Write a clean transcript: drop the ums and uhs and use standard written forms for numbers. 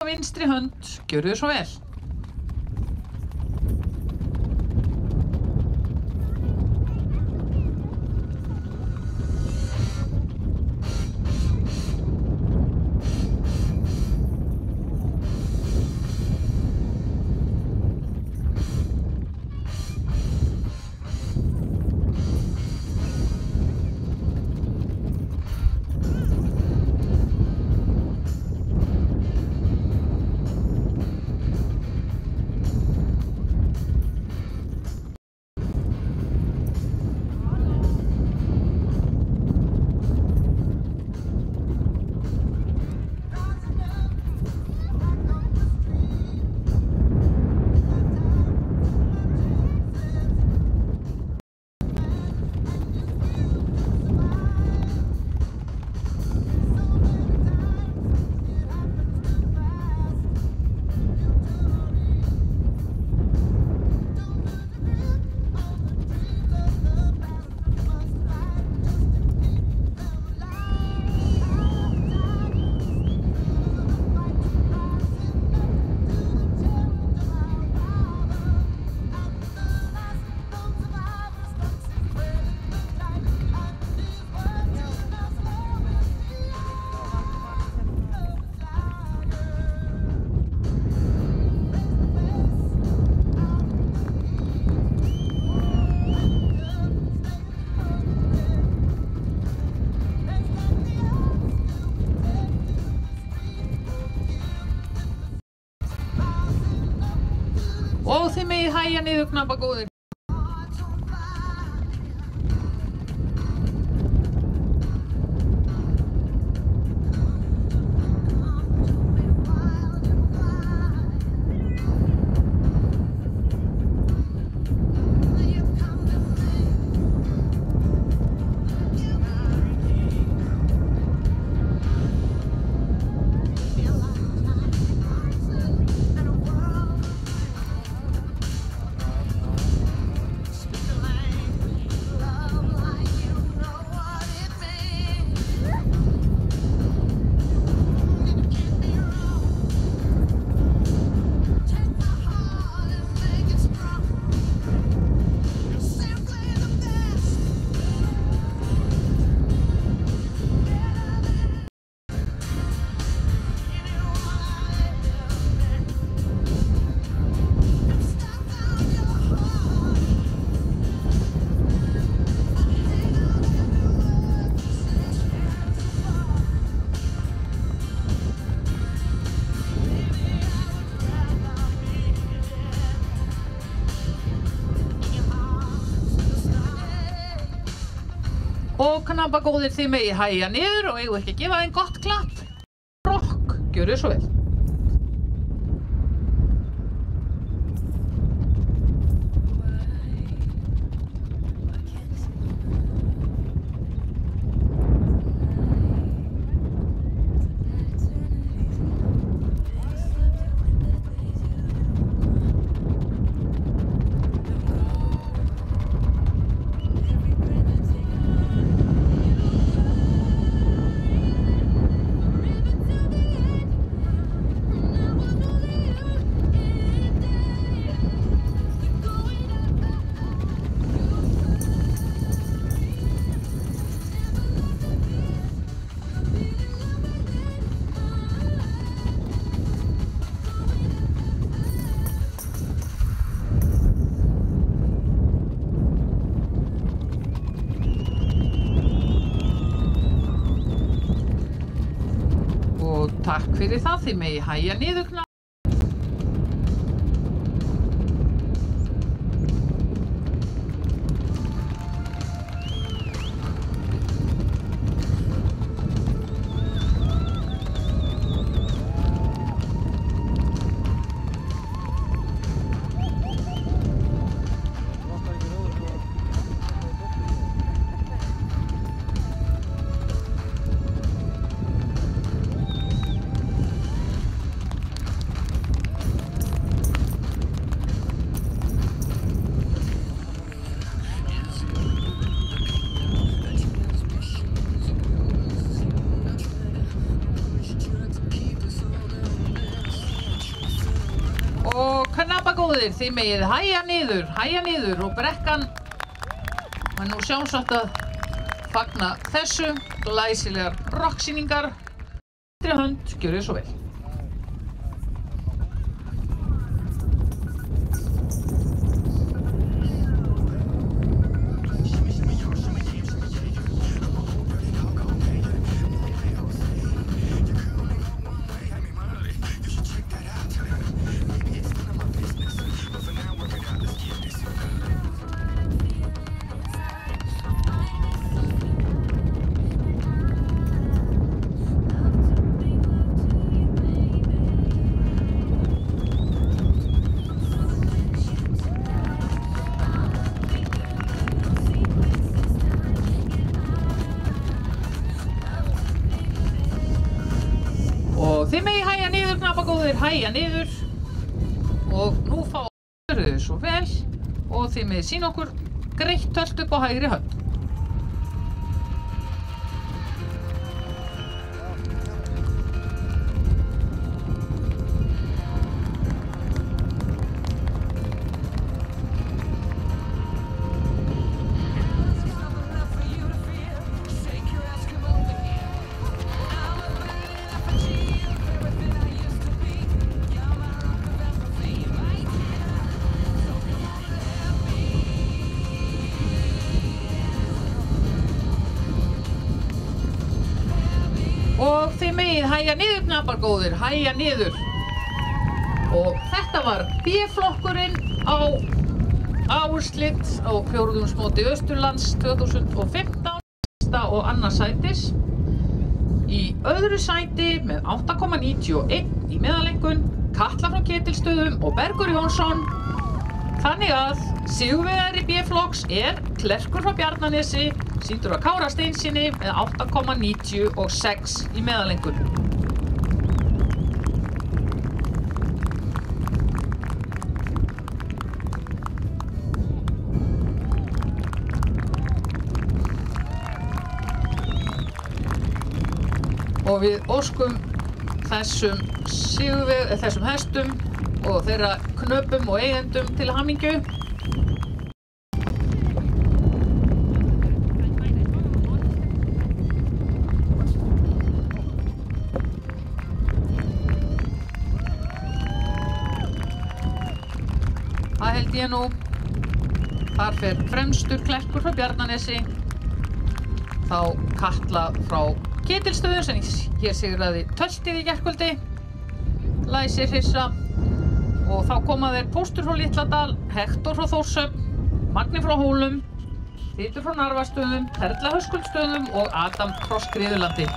vinstri hönd, gjörðu svo vel. Og þið megið hægja niður knapagóðir. Og knapagóðir þið megið hægja niður og eigum ekki að gefa þeim gott klapp. Rock, gjörðu svo vel. Takk fyrir það, þið megið hægja niður knapagóðir. góðir, þið megið hægja niður og brekkan er nú sjálfsagt að fagna þessu, glæsilegar rokksýningar. Vinstri hönd, gjörið svo vel. Og þið megið hægja niður, knapagóðir, hægja niður. Og nú gjörið þið svo vel og þið megið sýna okkur greitt tölt upp á hægri hönd. Og þið megið hægja niður, knapagóðir, hægja niður. Og þetta var B-flokkurinn á úrslit á fjórðungsmóti Austurlands 2015 og annars sætis. Í öðru sæti með 8,91 í meðalengun, Katla frá Ketilsstöðum og Bergur Jónsson. Þannig að sigurvegari B-flokks Klerkur frá Bjarnanesi, sýndur af Kára Steinsinni með 8,96 í meðalengun. Og við óskum þessum hestum og þeirra knöpum og eigendum til hamingju. Það held ég nú. Þar fer fremstur Klerkur frá Bjarnanesi, þá Katla frá Ketilsstöðum sem hér sigraði töltið í gærkvöldi, Læsir Hrissa, og þá koma þeir Póstur frá Litladal, Hektor frá Þórshöfn, Magni frá Hólum, Þýtur frá Narfastöðum, Perla Höskuldsstöðum og Adam frá Skriðulandi.